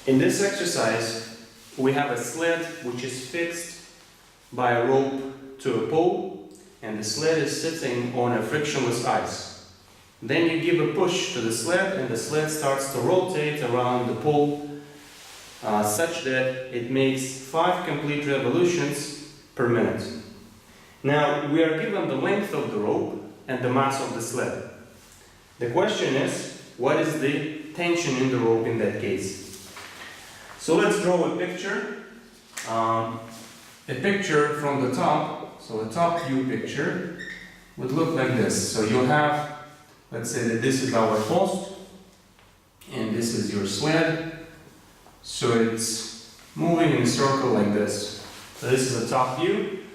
In this exercise, we have a sled which is fixed by a rope to a pole, and the sled is sitting on a frictionless ice. Then you give a push to the sled, and the sled starts to rotate around the pole such that it makes 5 complete revolutions per minute. Now, we are given the length of the rope and the mass of the sled. The question is, what is the tension in the rope in that case? So let's draw a picture. A picture from the top, so a top view picture, would look like this. So you'll have, let's say that this is our post, and this is your sled. So it's moving in a circle like this. So this is a top view.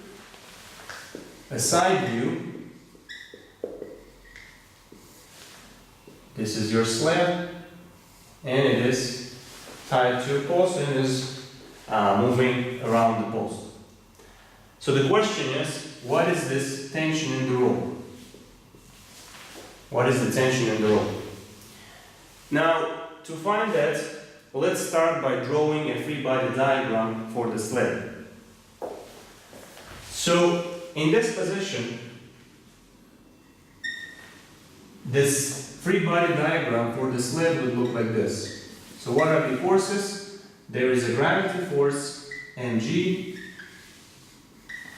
A side view. This is your sled, and it is tied to a post and is moving around the post. So the question is, what is this tension in the rope? What is the tension in the rope? Now, to find that, let's start by drawing a free body diagram for the sled. So, in this position, this free body diagram for the sled would look like this. So what are the forces? There is a gravity force, mg,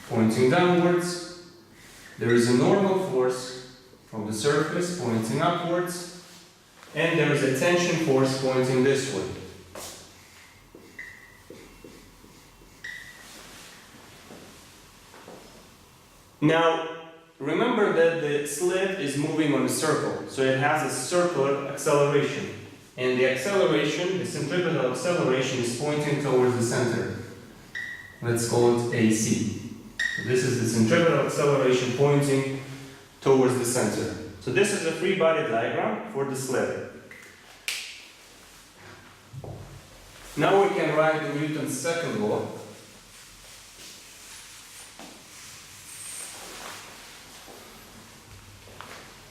pointing downwards. There is a normal force from the surface pointing upwards. And there is a tension force pointing this way. Now, remember that the sled is moving on a circle, so it has a circular acceleration. And the acceleration, the centripetal acceleration, is pointing towards the center. Let's call it AC. So this is the centripetal acceleration pointing towards the center. So this is a free body diagram for the sled. Now we can write the Newton's second law.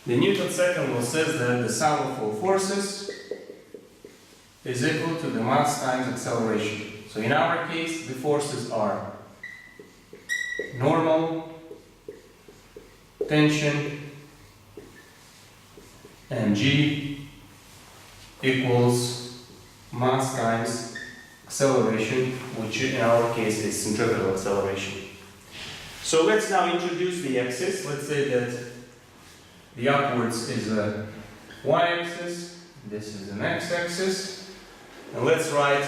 The Newton's second law says that the sum of all forces is equal to the mass times acceleration. So in our case, the forces are normal, tension, and G equals mass times acceleration, which in our case is centripetal acceleration. So let's now introduce the axis. Let's say that the upwards is a y-axis, this is an x-axis. And let's write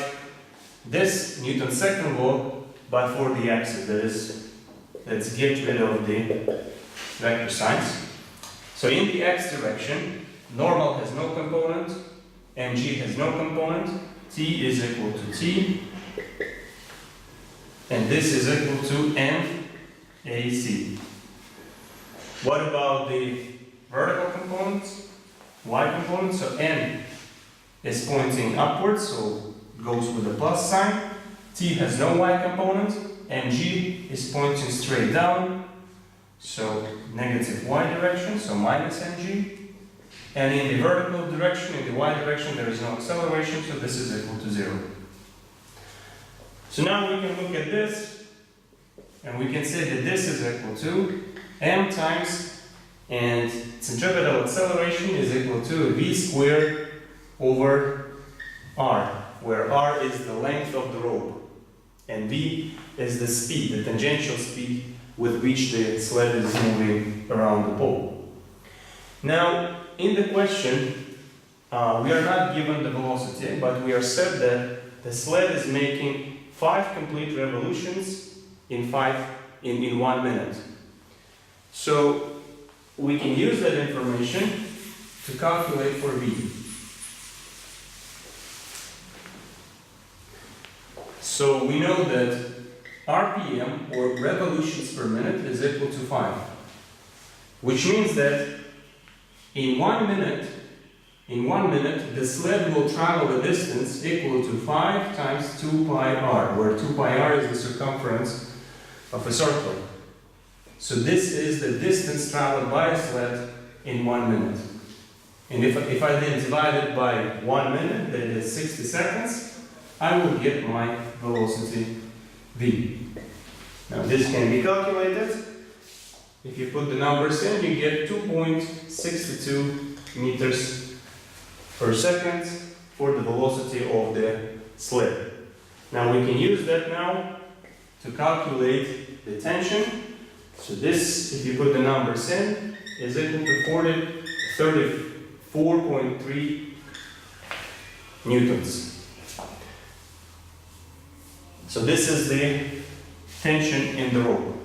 this Newton's second law, but for the axis. That is, let's get rid of the vector signs. So in the x direction, normal has no component, mg has no component, t is equal to t, and this is equal to mac. What about the vertical component, y component? So m is pointing upwards, so goes with the plus sign. T has no y component, and g is pointing straight down, so negative y direction, so minus mg. And in the vertical direction, in the y direction, there is no acceleration, so this is equal to 0. So now we can look at this, and we can say that this is equal to m times, and centripetal acceleration is equal to v squared over r, where r is the length of the rope, and v is the speed, the tangential speed with which the sled is moving around the pole. Now, in the question, we are not given the velocity, but we are said that the sled is making 5 complete revolutions in 1 minute. So we can use that information to calculate for v. So we know that RPM, or revolutions per minute, is equal to 5, which means that in 1 minute, the sled will travel a distance equal to 5 times 2 pi r, where 2 pi r is the circumference of a circle. So this is the distance traveled by a sled in 1 minute. And if I then divide it by 1 minute, that is 60 seconds, I will get my velocity v. Now this can be calculated. If you put the numbers in, you get 2.62 meters per second for the velocity of the sled. Now we can use that now to calculate the tension. So this, if you put the numbers in, is equal to 34.3 newtons. So this is the tension in the rope.